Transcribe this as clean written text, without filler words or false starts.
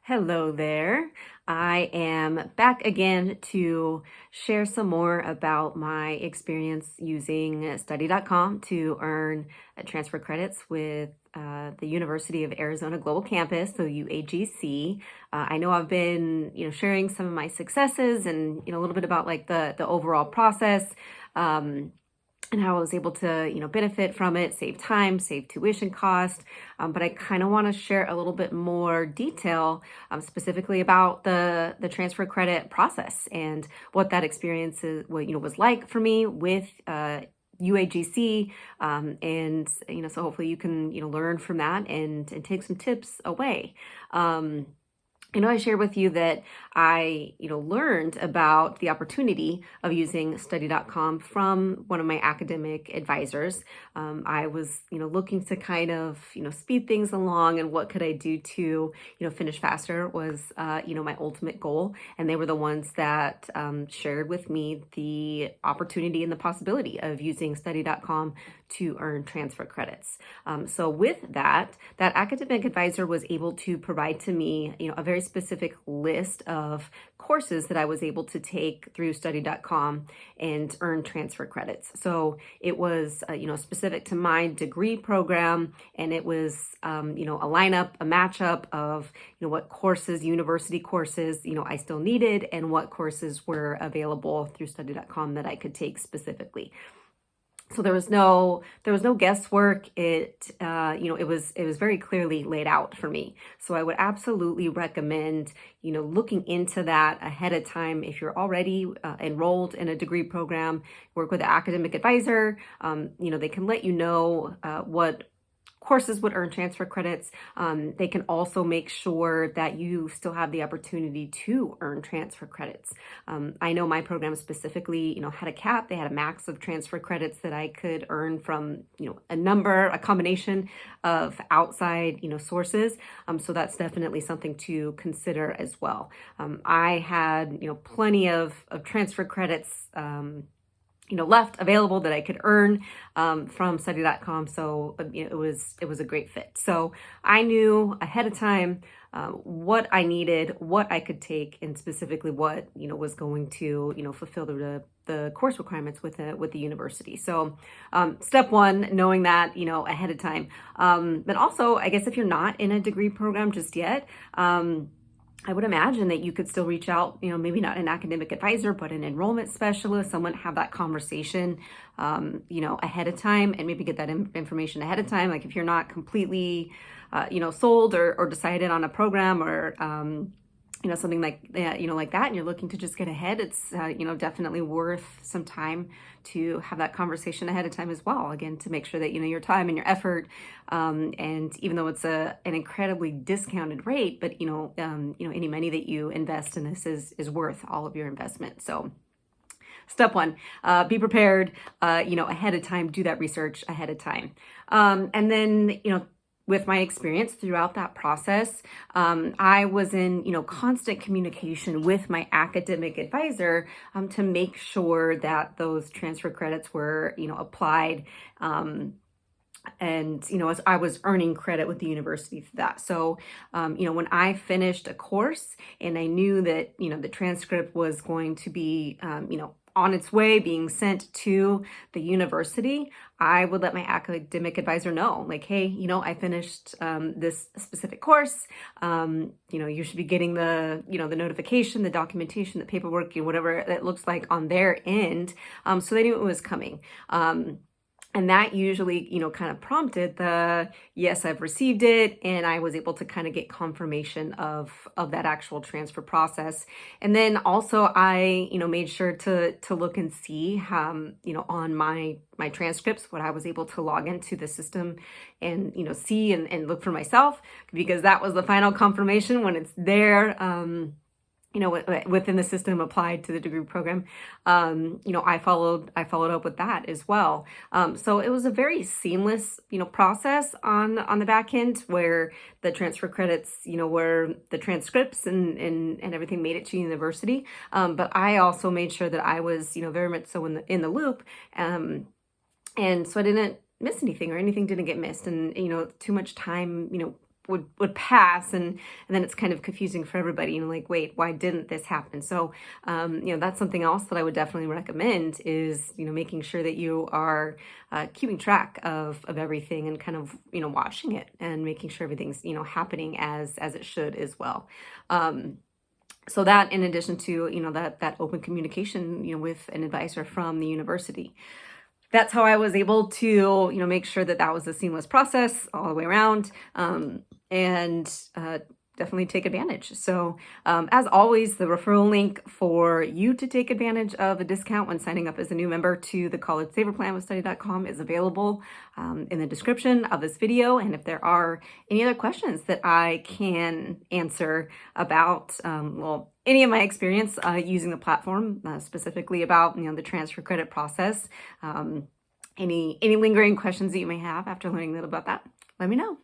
Hello there. I am back again to share some more about my experience using study.com to earn transfer credits with the University of Arizona Global Campus, so UAGC. I know I've been, sharing some of my successes and, a little bit about like the overall process. And how I was able to, benefit from it, save time, save tuition cost. But I kind of want to share a little bit more detail, specifically about the transfer credit process and what that experience is, was like for me with UAGC. And so hopefully you can, learn from that and take some tips away. I shared with you that I, learned about the opportunity of using study.com from one of my academic advisors. I was, looking to kind of, speed things along, and what could I do to, finish faster was, my ultimate goal. And they were the ones that shared with me the opportunity and the possibility of using study.com to earn transfer credits. So with that academic advisor was able to provide to me, a very specific list of courses that I was able to take through study.com and earn transfer credits. So it was, specific to my degree program, and it was, a lineup, a matchup of, what courses, university courses, I still needed, and what courses were available through study.com that I could take specifically. So there was no guesswork. It was very clearly laid out for me. So I would absolutely recommend, looking into that ahead of time. If you're already enrolled in a degree program, work with an academic advisor. They can let you know what courses would earn transfer credits. They can also make sure that you still have the opportunity to earn transfer credits. I know my program specifically, had a cap. They had a max of transfer credits that I could earn from, a combination of outside, sources. So that's definitely something to consider as well. I had, plenty of transfer credits, left available that I could earn from study.com. So it was a great fit. So I knew ahead of time what I needed, what I could take, and specifically what was going to fulfill the course requirements with the university. So step one, knowing that ahead of time. But also, I guess if you're not in a degree program just yet, I would imagine that you could still reach out, maybe not an academic advisor, but an enrollment specialist, someone have that conversation, ahead of time, and maybe get that information ahead of time. Like if you're not completely, sold or decided on a program or, something like that, like that, and you're looking to just get ahead, it's, definitely worth some time to have that conversation ahead of time as well. Again, to make sure that, your time and your effort, and even though it's an incredibly discounted rate, but, any money that you invest in this is worth all of your investment. So step one, be prepared, ahead of time, do that research ahead of time. And then, with my experience throughout that process, I was in, constant communication with my academic advisor to make sure that those transfer credits were, applied. And, as I was earning credit with the university for that. So, when I finished a course and I knew that, the transcript was going to be, on its way being sent to the university, I would let my academic advisor know, like, hey, I finished this specific course. You should be getting the notification, the documentation, the paperwork, whatever it looks like on their end. So they knew it was coming. And that usually, kind of prompted the, yes, I've received it. And I was able to kind of get confirmation of that actual transfer process. And then also I, made sure to look and see, on my transcripts, what I was able to log into the system and, see and look for myself, because that was the final confirmation when it's there. Within the system applied to the degree program, I followed up with that as well. So it was a very seamless, process on the back end, where the transfer credits, were the transcripts and everything made it to university. But I also made sure that I was, very much so in the loop. And so I didn't miss anything, or anything didn't get missed. And, too much time, would pass, and then it's kind of confusing for everybody, like, wait, why didn't this happen? So that's something else that I would definitely recommend is making sure that you are keeping track of everything, and kind of watching it and making sure everything's happening as it should as well. So that, in addition to that open communication with an advisor from the university. That's how I was able to, make sure that was a seamless process all the way around, and definitely take advantage. So as always, the referral link for you to take advantage of a discount when signing up as a new member to the College Saver Plan with Study.com is available in the description of this video. And if there are any other questions that I can answer about, any of my experience using the platform, specifically about the transfer credit process, any lingering questions that you may have after learning a little about that, let me know.